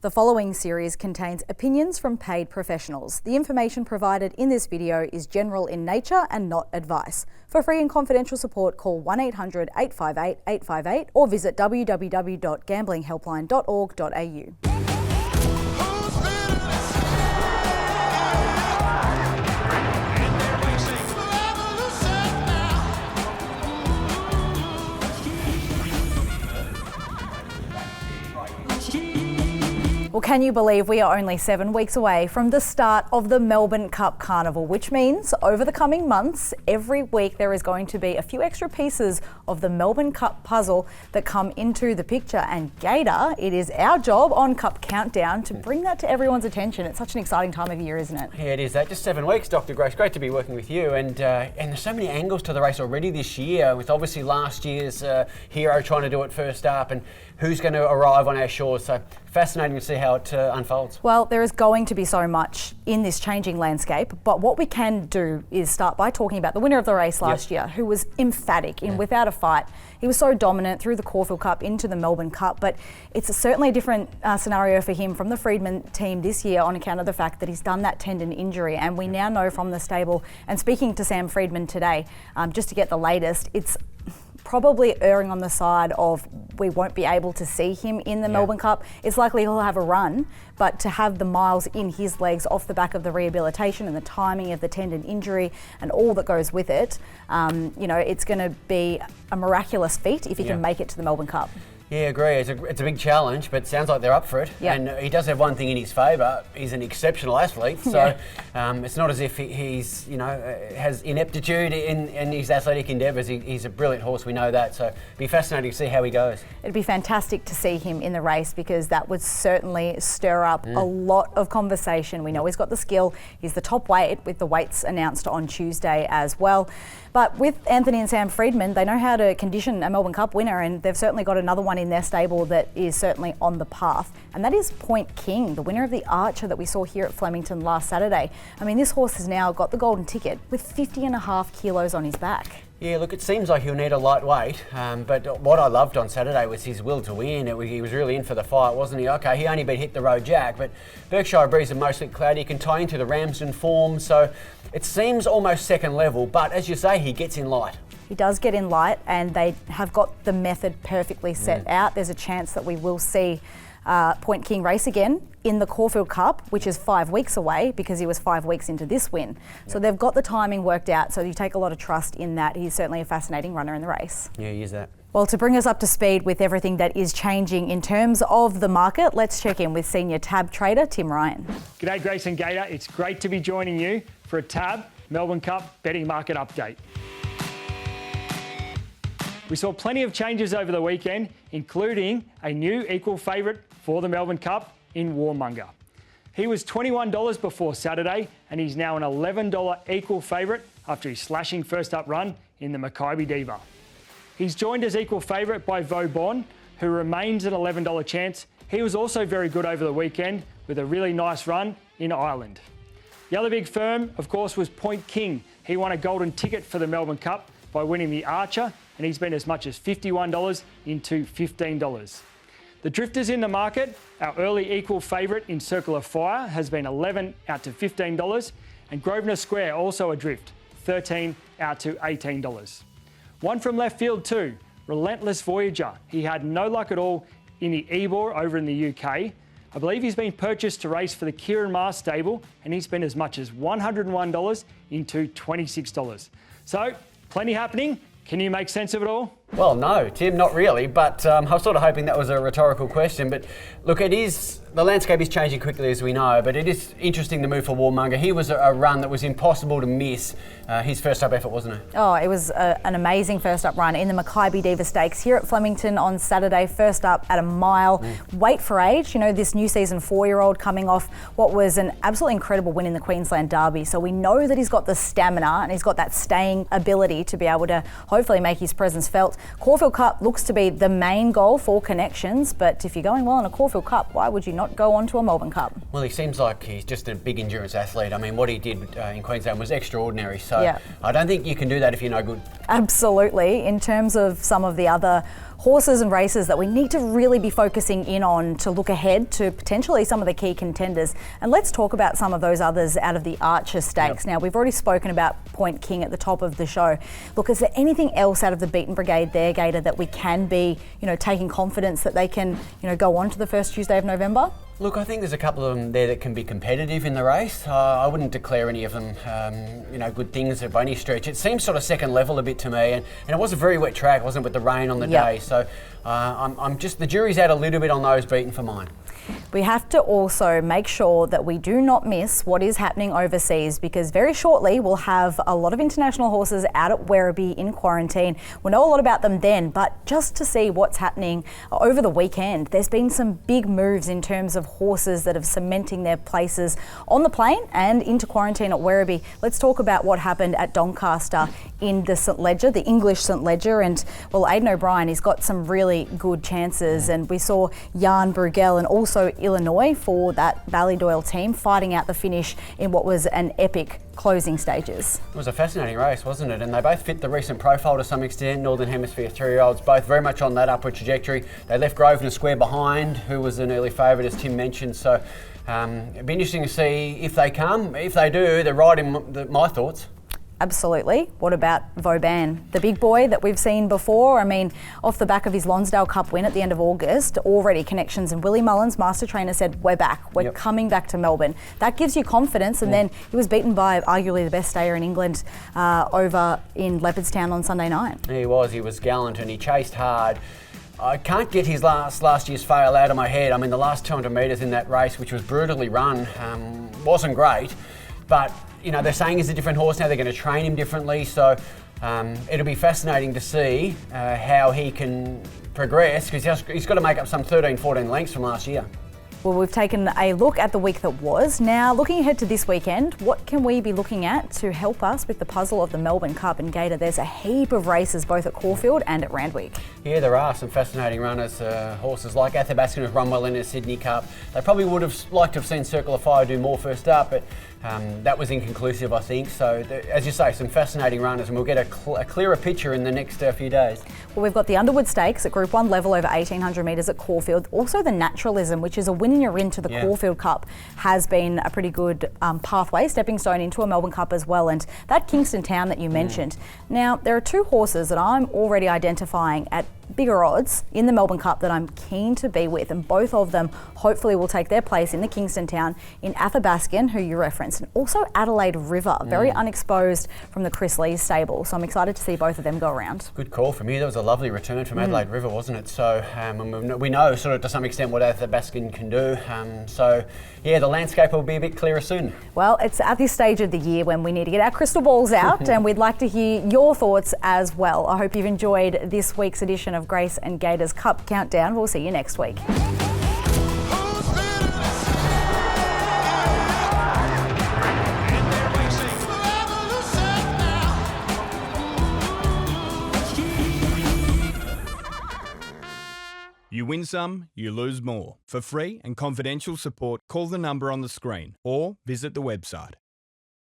The following series contains opinions from paid professionals. The information provided in this video is general in nature and not advice. For free and confidential support, call 1-800-858-858 or visit www.gamblinghelpline.org.au. Well, can you believe we are only 7 weeks away from the start of the Melbourne Cup Carnival, which means over the coming months, every week there is going to be a few extra pieces of the Melbourne Cup puzzle that come into the picture. And Gator, it is our job on Cup Countdown to bring that to everyone's attention. It's such an exciting time of year, isn't it? Yeah, it is. Just 7 weeks, Dr. Grace. Great to be working with you. And there's so many angles to the race already this year, with obviously last year's hero trying to do it first up and who's going to arrive on our shores. So fascinating to see how it unfolds. Well, there is going to be so much in this changing landscape, but what we can do is start by talking about the winner of the race last year, who was emphatic in without a fight. He was so dominant through the Caulfield Cup into the Melbourne Cup, but it's certainly a different scenario for him from the Freedman team this year on account of the fact that he's done that tendon injury. And we now know from the stable, and speaking to Sam Freedman today, just to get the latest, it's probably erring on the side of we won't be able to see him in the Melbourne Cup. It's likely he'll have a run, but to have the miles in his legs off the back of the rehabilitation and the timing of the tendon injury and all that goes with it, it's going to be a miraculous feat if he can make it to the Melbourne Cup. Yeah, agree. It's a big challenge, but it sounds like they're up for it. Yep. And he does have one thing in his favour. He's an exceptional athlete, so it's not as if he's has ineptitude in his athletic endeavours. He's a brilliant horse. We know that. So it'd be fascinating to see how he goes. It'd be fantastic to see him in the race because that would certainly stir up a lot of conversation. We know he's got the skill. He's the top weight with the weights announced on Tuesday as well. But with Anthony and Sam Freedman, they know how to condition a Melbourne Cup winner, and they've certainly got another one in their stable that is certainly on the path. And that is Point King, the winner of the Archer that we saw here at Flemington last Saturday. I mean, this horse has now got the golden ticket with 50.5 kilos on his back. Yeah, look, it seems like he'll need a lightweight, but what I loved on Saturday was his will to win. He was really in for the fight, wasn't he? Okay, he only beat Hit the Road Jack, but Berkshire Breeze and Mostly Cloud, he can tie into the Ramsden form, so it seems almost second level, but as you say, he gets in light. He does get in light, and they have got the method perfectly set out. There's a chance that we will see Point King race again in the Caulfield Cup, which is 5 weeks away because he was 5 weeks into this win. So they've got the timing worked out, so you take a lot of trust in that. He's certainly a fascinating runner in the race. Yeah, he is that. Well, to bring us up to speed with everything that is changing in terms of the market, let's check in with senior tab trader Tim Ryan. G'day Grace and Gator, it's great to be joining you for a tab Melbourne Cup betting market update. We saw plenty of changes over the weekend, including a new equal favourite for the Melbourne Cup in Warmonger. He was $21 before Saturday, and he's now an $11 equal favourite after his slashing first up run in the Makybe Diva. He's joined as equal favourite by Vauban, who remains an $11 chance. He was also very good over the weekend with a really nice run in Ireland. The other big firm, of course, was Point King. He won a golden ticket for the Melbourne Cup by winning the Archer, and he's been as much as $51 into $15. The drifters in the market, our early equal favourite in Circle of Fire has been $11 out to $15, and Grosvenor Square also adrift, $13 out to $18. One from left field too, Relentless Voyager. He had no luck at all in the Ebor over in the UK. I believe he's been purchased to race for the Kieran Maher stable, and he's been as much as $101 into $26. So, plenty happening. Can you make sense of it all? Well, no, Tim, not really, but I was sort of hoping that was a rhetorical question. But look, the landscape is changing quickly, as we know, but it is interesting the move for Warmonger. He was a run that was impossible to miss. His first up effort, wasn't it? Oh, it was an amazing first up run in the Makybe Diva Stakes here at Flemington on Saturday. First up at a mile. Weight for age, this new season 4-year-old coming off what was an absolutely incredible win in the Queensland Derby. So we know that he's got the stamina and he's got that staying ability to be able to hopefully make his presence felt. Caulfield Cup looks to be the main goal for connections, but if you're going well in a Caulfield Cup, why would you not go on to a Melbourne Cup? Well, he seems like he's just a big endurance athlete. I mean, what he did in Queensland was extraordinary, so I don't think you can do that if you're no good. Absolutely. In terms of some of the other horses and races that we need to really be focusing in on to look ahead to potentially some of the key contenders. And let's talk about some of those others out of the Archer Stakes. Now, we've already spoken about Point King at the top of the show. Look, is there anything else out of the beaten brigade there, Gator, that we can be, taking confidence that they can, go on to the first Tuesday of November? Look, I think there's a couple of them there that can be competitive in the race. I wouldn't declare any of them, good things by any stretch. It seems sort of second level a bit to me, and it was a very wet track, wasn't it, with the rain on the day. So I'm just, the jury's out a little bit on those beaten for mine. We have to also make sure that we do not miss what is happening overseas, because very shortly we'll have a lot of international horses out at Werribee in quarantine. We'll know a lot about them then, but just to see what's happening over the weekend, there's been some big moves in terms of horses that have cementing their places on the plane and into quarantine at Werribee. Let's talk about what happened at Doncaster in the St Ledger, the English St Ledger, and well, Aidan O'Brien, he's got some really good chances, and we saw Jan Bruegel and also Illinois for that Ballydoyle team fighting out the finish in what was an epic closing stages. It was a fascinating race, wasn't it? And they both fit the recent profile to some extent. Northern Hemisphere 3-year-olds, both very much on that upward trajectory. They left Grosvenor Square behind, who was an early favourite, as Tim mentioned. So it'd be interesting to see if they come. If they do, they're right in my thoughts. Absolutely. What about Vauban, the big boy that we've seen before? I mean, off the back of his Lonsdale Cup win at the end of August, already connections, and Willie Mullins, master trainer, said, we're back. We're coming back to Melbourne. That gives you confidence, and then he was beaten by arguably the best stayer in England over in Leopardstown on Sunday night. He was gallant, and he chased hard. I can't get his last year's fail out of my head. I mean, the last 200 metres in that race, which was brutally run, wasn't great, but they're saying he's a different horse now. They're going to train him differently. So it'll be fascinating to see how he can progress, because he's got to make up some 13, 14 lengths from last year. Well, we've taken a look at the week that was. Now, looking ahead to this weekend, what can we be looking at to help us with the puzzle of the Melbourne Cup? And Gator, there's a heap of races both at Caulfield and at Randwick. Yeah, there are some fascinating runners. Horses like Athabaskan have run well in the Sydney Cup. They probably would have liked to have seen Circle of Fire do more first up, but that was inconclusive, I think. So, as you say, some fascinating runners, and we'll get a clearer picture in the next few days. Well, we've got the Underwood Stakes at Group 1 level over 1,800 metres at Caulfield. Also the Naturalism, which is a win and you're into the Caulfield Cup, has been a pretty good pathway, stepping stone into a Melbourne Cup as well. And that Kingston Town that you mentioned. Now, there are two horses that I'm already identifying at bigger odds in the Melbourne Cup that I'm keen to be with, and both of them hopefully will take their place in the Kingston Town, in Athabaskan, who you referenced, and also Adelaide River, very unexposed from the Chris Lee's stable. So I'm excited to see both of them go around. Good call from you. That was a lovely return from Adelaide River, wasn't it? So we know sort of to some extent what Athabaskan can do. So the landscape will be a bit clearer soon. Well, it's at this stage of the year when we need to get our crystal balls out and we'd like to hear your thoughts as well. I hope you've enjoyed this week's edition of Grace and Gator's Cup Countdown. We'll see you next week. You win some, you lose more. For free and confidential support, call the number on the screen or visit the website.